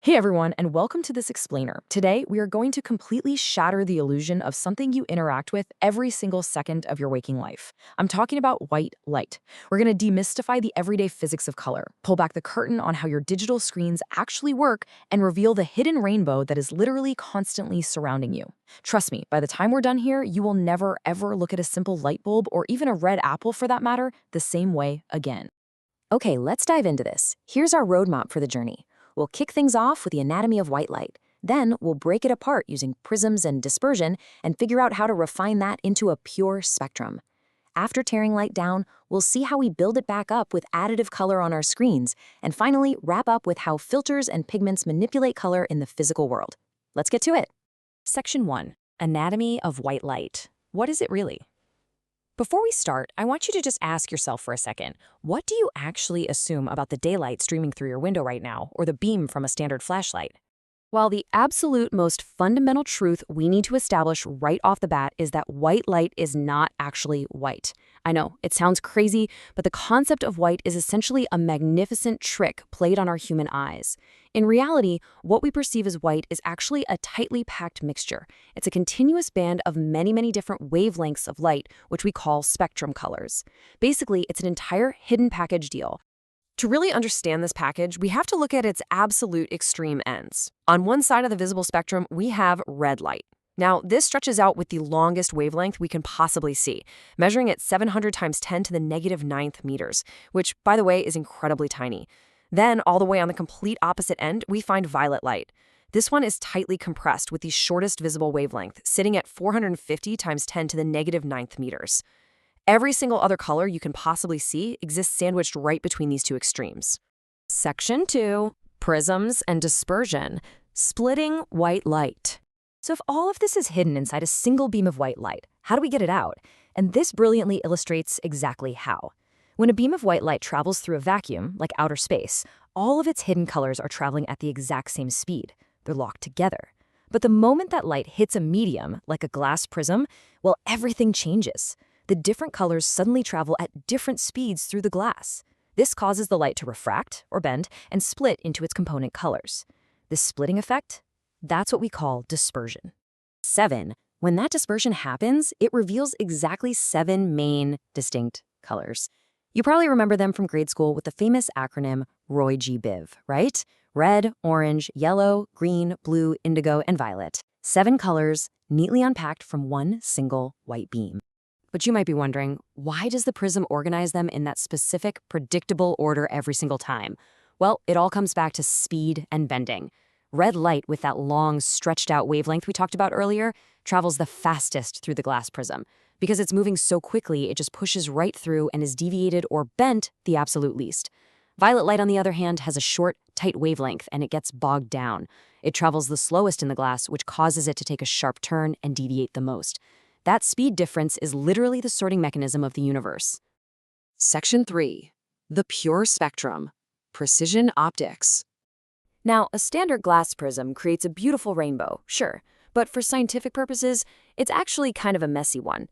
Hey everyone, and welcome to this explainer. Today, we are going to completely shatter the illusion of something you interact with every single second of your waking life. I'm talking about white light. We're going to demystify the everyday physics of color, pull back the curtain on how your digital screens actually work, and reveal the hidden rainbow that is literally constantly surrounding you. Trust me, by the time we're done here, you will never ever look at a simple light bulb, or even a red apple for that matter, the same way again. Okay, let's dive into this. Here's our roadmap for the journey. We'll kick things off with the anatomy of white light. Then we'll break it apart using prisms and dispersion and figure out how to refine that into a pure spectrum. After tearing light down, we'll see how we build it back up with additive color on our screens, and finally wrap up with how filters and pigments manipulate color in the physical world. Let's get to it. Section 1. Anatomy of white light. What is it really? Before we start, I want you to just ask yourself for a second, what do you actually assume about the daylight streaming through your window right now, or the beam from a standard flashlight? While the absolute most fundamental truth we need to establish right off the bat is that white light is not actually white. I know, it sounds crazy, but the concept of white is essentially a magnificent trick played on our human eyes. In reality, what we perceive as white is actually a tightly packed mixture. It's a continuous band of many different wavelengths of light, which we call spectrum colors. Basically, it's an entire hidden package deal. To really understand this package, we have to look at its absolute extreme ends. On one side of the visible spectrum, we have red light. Now, this stretches out with the longest wavelength we can possibly see, measuring at 700 times 10 to the negative ninth meters, which, by the way, is incredibly tiny. Then, all the way on the complete opposite end, we find violet light. This one is tightly compressed with the shortest visible wavelength, sitting at 450 times 10 to the negative ninth meters. Every single other color you can possibly see exists sandwiched right between these two extremes. Section 2. Prisms and dispersion. Splitting white light. So if all of this is hidden inside a single beam of white light, how do we get it out? And this brilliantly illustrates exactly how. When a beam of white light travels through a vacuum, like outer space, all of its hidden colors are traveling at the exact same speed. They're locked together. But the moment that light hits a medium, like a glass prism, well, everything changes. The different colors suddenly travel at different speeds through the glass. This causes the light to refract, or bend, and split into its component colors. This splitting effect, that's what we call dispersion. 7. When that dispersion happens, it reveals exactly 7 main distinct colors. You probably remember them from grade school with the famous acronym ROY-G-BIV, right? Red, orange, yellow, green, blue, indigo, and violet. 7 colors, neatly unpacked from one single white beam. But you might be wondering, why does the prism organize them in that specific, predictable order every single time? Well, it all comes back to speed and bending. Red light with that long, stretched-out wavelength we talked about earlier travels the fastest through the glass prism. Because it's moving so quickly, it just pushes right through and is deviated or bent the absolute least. Violet light, on the other hand, has a short, tight wavelength, and it gets bogged down. It travels the slowest in the glass, which causes it to take a sharp turn and deviate the most. That speed difference is literally the sorting mechanism of the universe. Section 3. The pure spectrum. Precision optics. Now, a standard glass prism creates a beautiful rainbow, sure, but for scientific purposes, it's actually kind of a messy one.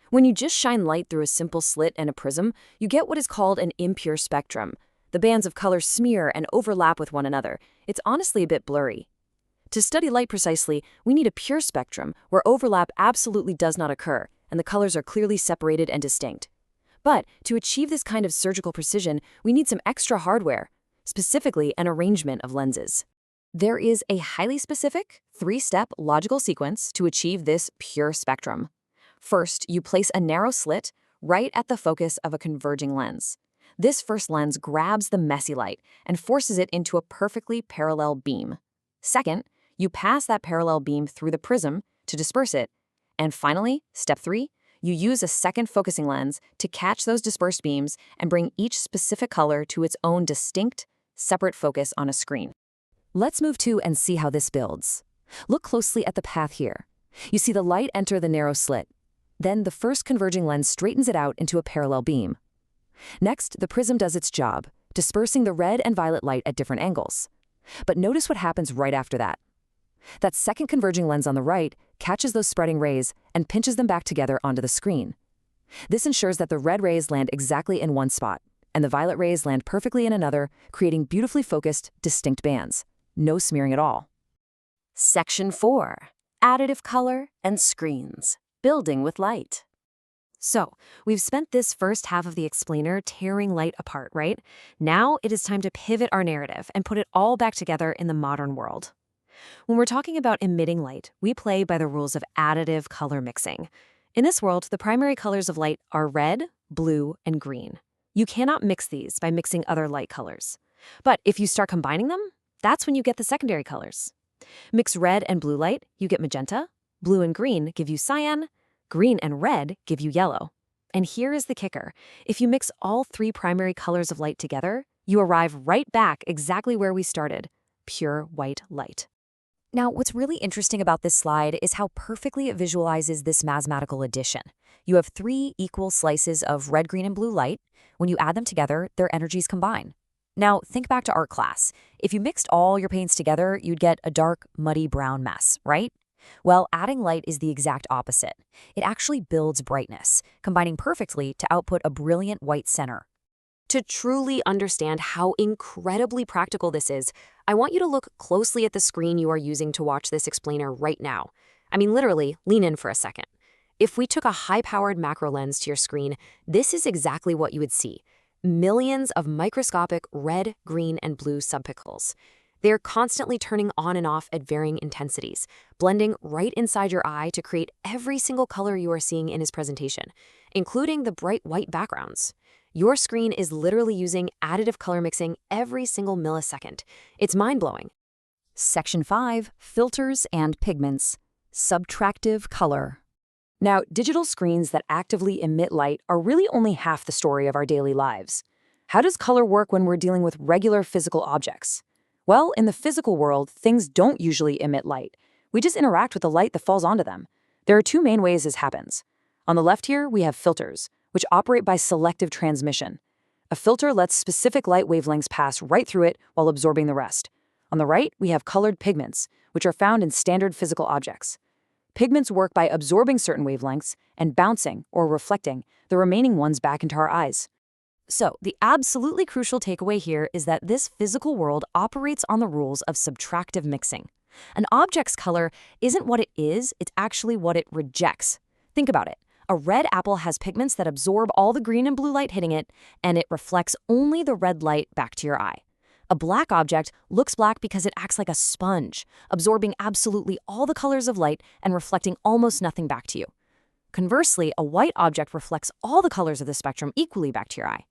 When you just shine light through a simple slit and a prism, you get what is called an impure spectrum. The bands of color smear and overlap with one another. It's honestly a bit blurry. To study light precisely, we need a pure spectrum where overlap absolutely does not occur, and the colors are clearly separated and distinct. But to achieve this kind of surgical precision, we need some extra hardware, specifically an arrangement of lenses. There is a highly specific, 3-step logical sequence to achieve this pure spectrum. First, you place a narrow slit right at the focus of a converging lens. This first lens grabs the messy light and forces it into a perfectly parallel beam. Second, you pass that parallel beam through the prism to disperse it. And finally, step 3, you use a second focusing lens to catch those dispersed beams and bring each specific color to its own distinct, separate focus on a screen. Let's move to and see how this builds. Look closely at the path here. You see the light enter the narrow slit. Then the first converging lens straightens it out into a parallel beam. Next, the prism does its job, dispersing the red and violet light at different angles. But notice what happens right after that. That second converging lens on the right catches those spreading rays and pinches them back together onto the screen. This ensures that the red rays land exactly in one spot, and the violet rays land perfectly in another, creating beautifully focused, distinct bands. no smearing at all. Section 4. Additive color and screens. Building with light. So, we've spent this first half of the explainer tearing light apart, right? Now it is time to pivot our narrative and put it all back together in the modern world. When we're talking about emitting light, we play by the rules of additive color mixing. In this world, the primary colors of light are red, blue, and green. You cannot mix these by mixing other light colors. But if you start combining them, that's when you get the secondary colors. Mix red and blue light, you get magenta. Blue and green give you cyan. Green and red give you yellow. And here is the kicker. If you mix all three primary colors of light together, you arrive right back exactly where we started, pure white light. Now, what's really interesting about this slide is how perfectly it visualizes this mathematical addition. You have three equal slices of red, green, and blue light. When you add them together, their energies combine. Now, think back to art class. If you mixed all your paints together, you'd get a dark, muddy brown mess, right? Well, adding light is the exact opposite. It actually builds brightness, combining perfectly to output a brilliant white center. To truly understand how incredibly practical this is, I want you to look closely at the screen you are using to watch this explainer right now. I mean, literally, lean in for a second. If we took a high-powered macro lens to your screen, this is exactly what you would see. Millions of microscopic red, green, and blue subpixels. They're constantly turning on and off at varying intensities, blending right inside your eye to create every single color you are seeing in his presentation, including the bright white backgrounds. Your screen is literally using additive color mixing every single millisecond. It's mind-blowing. Section 5. Filters and pigments. Subtractive color. Now, digital screens that actively emit light are really only half the story of our daily lives. How does color work when we're dealing with regular physical objects? Well, in the physical world, things don't usually emit light. We just interact with the light that falls onto them. There are two main ways this happens. On the left here, we have filters, which operate by selective transmission. A filter lets specific light wavelengths pass right through it while absorbing the rest. On the right, we have colored pigments, which are found in standard physical objects. Pigments work by absorbing certain wavelengths and bouncing, or reflecting, the remaining ones back into our eyes. So, the absolutely crucial takeaway here is that this physical world operates on the rules of subtractive mixing. An object's color isn't what it is, it's actually what it rejects. Think about it. A red apple has pigments that absorb all the green and blue light hitting it, and it reflects only the red light back to your eye. A black object looks black because it acts like a sponge, absorbing absolutely all the colors of light and reflecting almost nothing back to you. Conversely, a white object reflects all the colors of the spectrum equally back to your eye.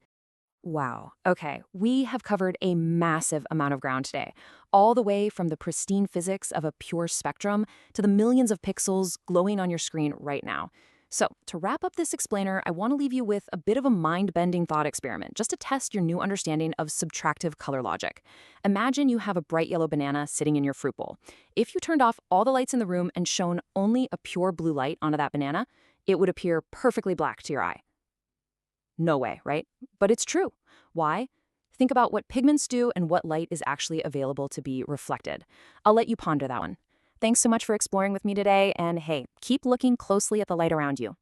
Wow. Okay, we have covered a massive amount of ground today, all the way from the pristine physics of a pure spectrum to the millions of pixels glowing on your screen right now. So, to wrap up this explainer, I want to leave you with a bit of a mind-bending thought experiment, just to test your new understanding of subtractive color logic. Imagine you have a bright yellow banana sitting in your fruit bowl. If you turned off all the lights in the room and shone only a pure blue light onto that banana, it would appear perfectly black to your eye. No way, right? But it's true. Why? Think about what pigments do and what light is actually available to be reflected. I'll let you ponder that one. Thanks so much for exploring with me today, and hey, keep looking closely at the light around you.